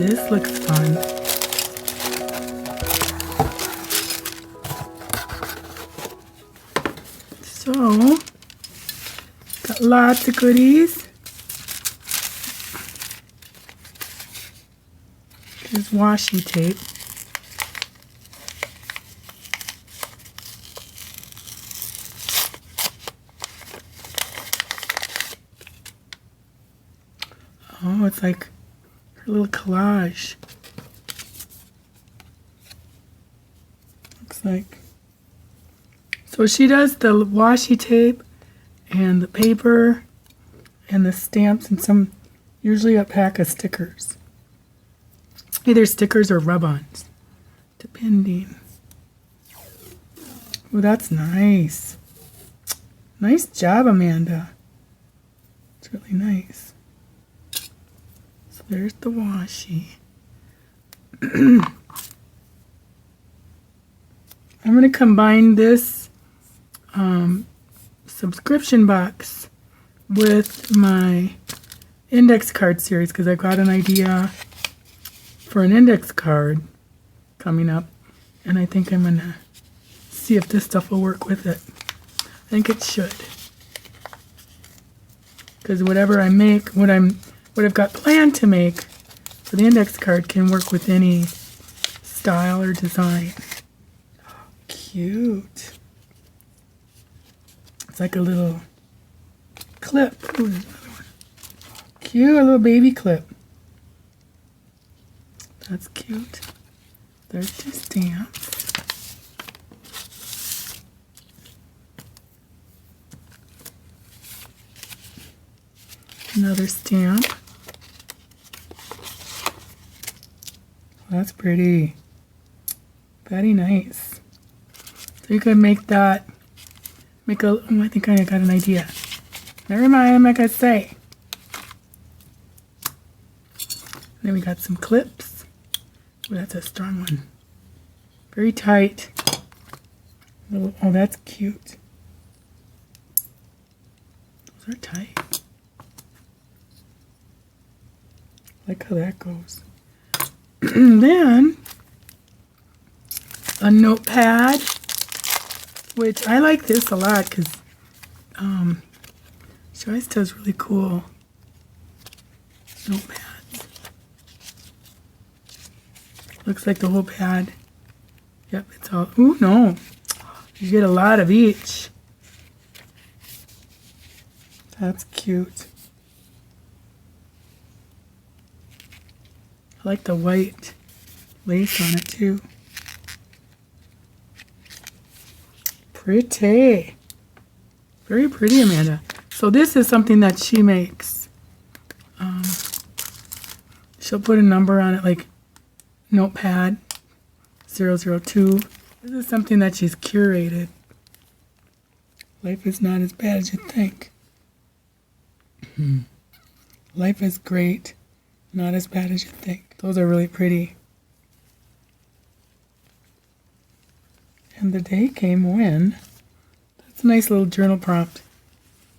This looks fun. So, got lots of goodies. Here's washi tape. Oh, it's like her little collage. Looks like. So she does the washi tape and the paper and the stamps and some, usually a pack of stickers. Either stickers or rub-ons, depending. Oh, that's nice. Nice job, Amanda. It's really nice. So there's the washi. I'm going to combine this subscription box with my index card series because I've got an idea for an index card coming up, and I think I'm going to see if this stuff will work with it. I think it should. Because whatever I make, what I've got planned to make for the index card can work with any style or design. Oh, cute. It's like a little clip. Ooh, there's another one. Cute, a little baby clip. That's cute. There's 2 stamps. Another stamp. That's pretty. Very nice. So you can make that, oh, I think I got an idea. Never mind, I'm not going to say. Then we got some clips. Oh, that's a strong one. Very tight. Oh, that's cute. Those are tight. I like how that goes. Then, a notepad, which I like this a lot because she always does really cool notepads. Looks like the whole pad. Yep, it's all. Ooh, no. You get a lot of each. That's cute. I like the white lace on it too. Pretty. Very pretty, Amanda. So this is something that she makes. She'll put a number on it, like notepad 002. This is something that she's curated. Life is not as bad as you think. Life is great, not as bad as you think. Those are really pretty. And the day came when, that's a nice little journal prompt.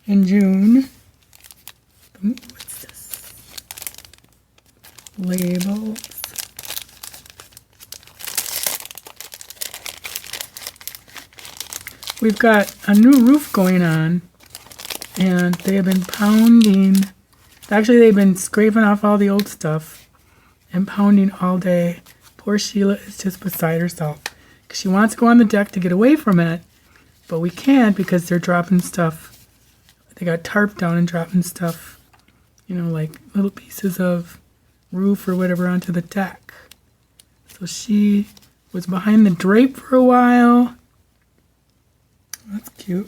In June, ooh, what's this? Labels. We've got a new roof going on, and they have been pounding. Actually, they've been scraping off all the old stuff and pounding all day. Poor Sheila is just beside herself because she wants to go on the deck to get away from it, but we can't because they're dropping stuff. They got tarp down and dropping stuff, you know, like little pieces of roof or whatever onto the deck. So she was behind the drape for a while. That's cute.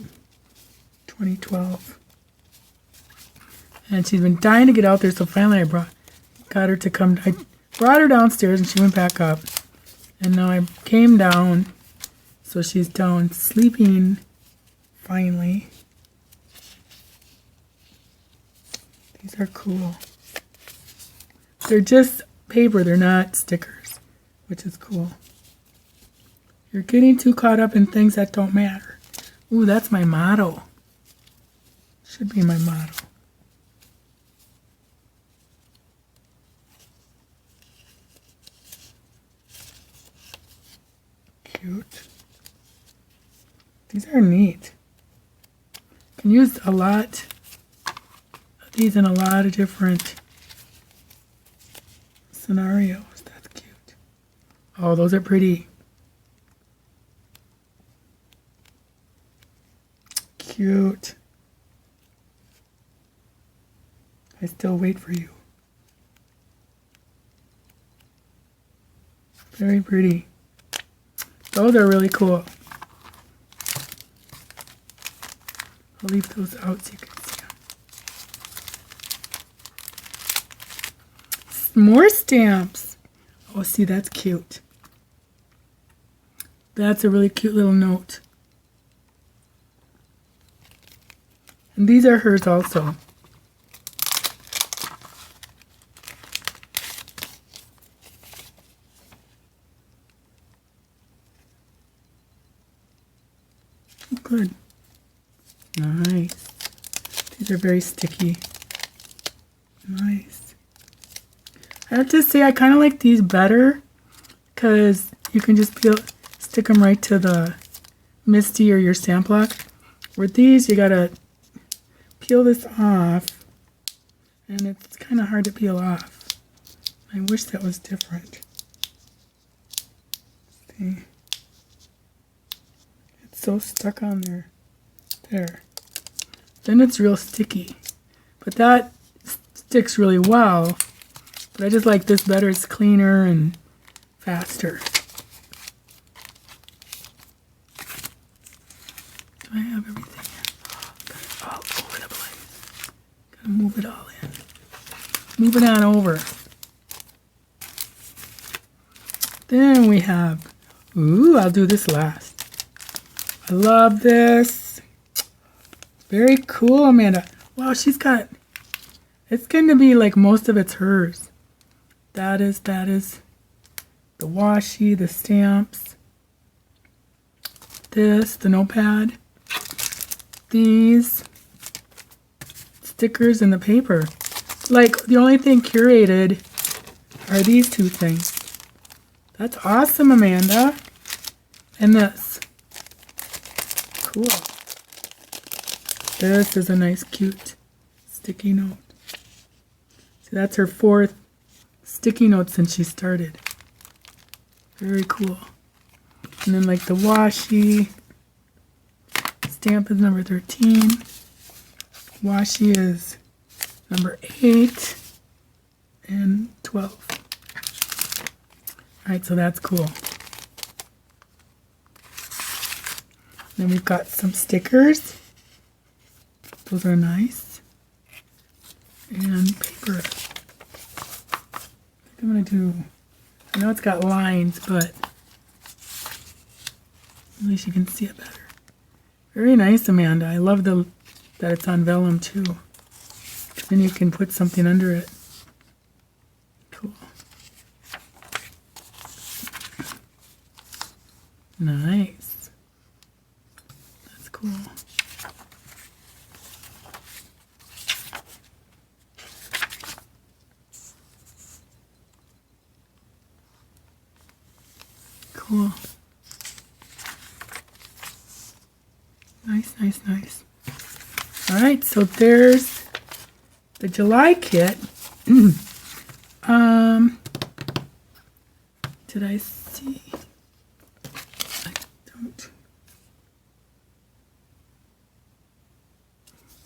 2012. And she's been dying to get out there, so finally I got her to come. I brought her downstairs and she went back up. And now I came down, so she's down sleeping finally. These are cool. They're just paper, they're not stickers, which is cool. You're getting too caught up in things that don't matter. Ooh, that's my motto. Should be my motto. cute. These are neat. Can use a lot of these in a lot of different scenarios. That's cute. Oh, those are pretty. Cute. I still wait for you. Very pretty. Those are really cool. I'll leave those out so you can see them. More stamps. Oh, see, that's cute. That's a really cute little note. And these are hers also. Good. Nice. These are very sticky. Nice. I have to say I kind of like these better because you can just stick them right to the Misty or your stamp block. With these, you gotta peel this off, and it's kind of hard to peel off. I wish that was different. See? It's so stuck on there. There. Then it's real sticky. But that sticks really well. But I just like this better. It's cleaner and faster. Do I have everything in? Got it all over the place. Gotta move it all in. Move it on over. Then we have, ooh, I'll do this last. I love this. Very cool, Amanda. Wow, she's got, it's going to be like most of it's hers. That is the washi, the stamps, this, the notepad, these stickers, and the paper. Like, the only thing curated are these two things. That's awesome, Amanda. And this. Cool. This is a nice, cute sticky note. See, that's her 4th sticky note since she started. Very cool. And then like the washi. Stamp is number 13. Washi is number 8 and 12. Alright, so that's cool. Then we've got some stickers. Those are nice. And paper. I think I'm going to do, I know it's got lines, but at least you can see it better. Very nice, Amanda. I love that it's on vellum too. Then you can put something under it. Cool. Nice. That's cool. Cool. Nice, nice, nice. All right, so there's the July kit. Did I see? I don't.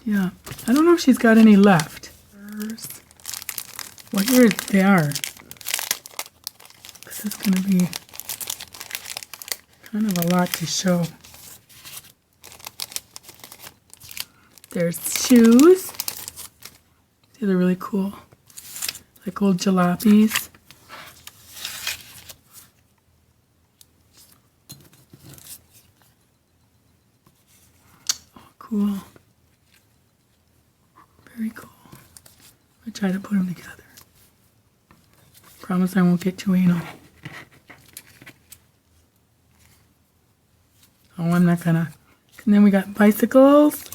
Yeah, I don't know if she's got any left. Well, here they are. This is going to be kind of a lot to show. There's shoes. See, they're really cool. Like old jalopies. Oh, cool. Very cool. I'll try to put them together. Promise I won't get too anal. Oh, I'm not gonna. And then we got bicycles.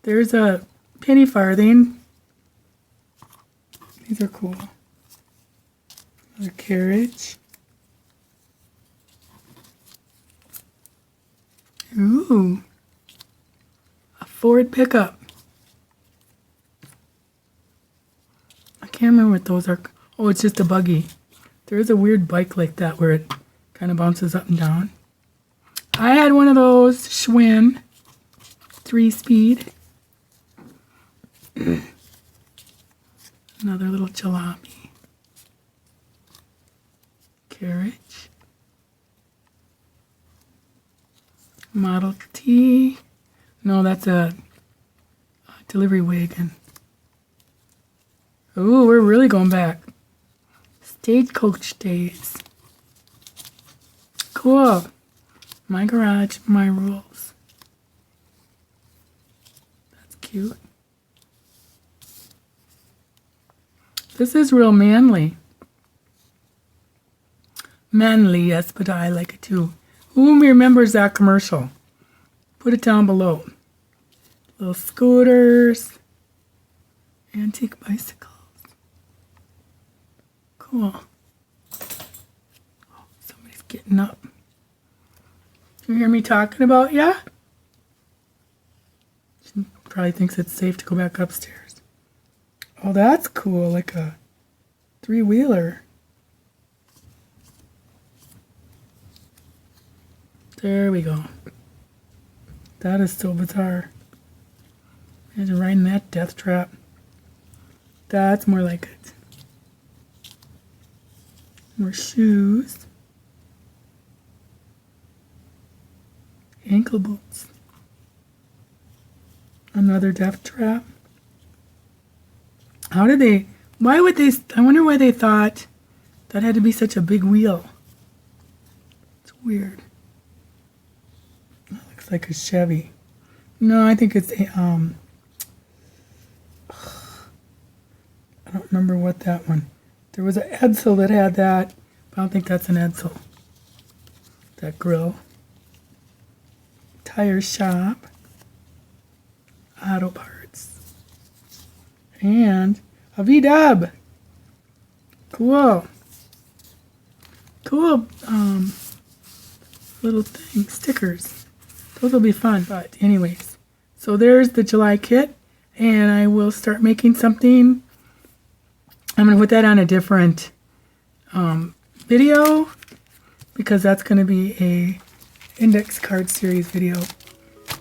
There's a penny farthing. These are cool. Another carriage. Ooh. A Ford pickup. I can't remember what those are. Oh, it's just a buggy. There is a weird bike like that where it kind of bounces up and down. I had one of those Schwinn 3-speed. Another little jalopy. Carriage. Model T. No, that's a delivery wagon. Ooh, we're really going back. Stagecoach days. Cool. My garage, my rules. That's cute. This is real manly. Manly, yes, but I like it too. Who remembers that commercial? Put it down below. Little scooters. Antique bicycles. Cool. Oh, somebody's getting up. You hear me talking about ya? She probably thinks it's safe to go back upstairs. Oh, that's cool. Like a 3-wheeler. There we go. That is so bizarre. Imagine riding that death trap. That's more like it. More shoes. Ankle boots. Another death trap. How did they, why would they, I wonder why they thought that had to be such a big wheel. It's weird. That looks like a Chevy. No, I think it's a, I don't remember what that one. There was an Edsel that had that, but I don't think that's an Edsel. That grill. Tire shop. Auto parts. And a V-dub. Cool. Cool little thing, stickers. Those will be fun. But anyways, so there's the July kit, and I will start making something. I'm going to put that on a different video because that's going to be a index card series video.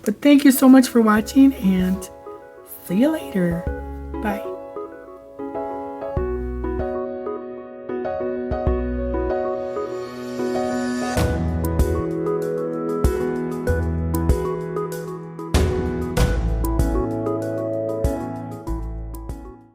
But thank you so much for watching, and see you later.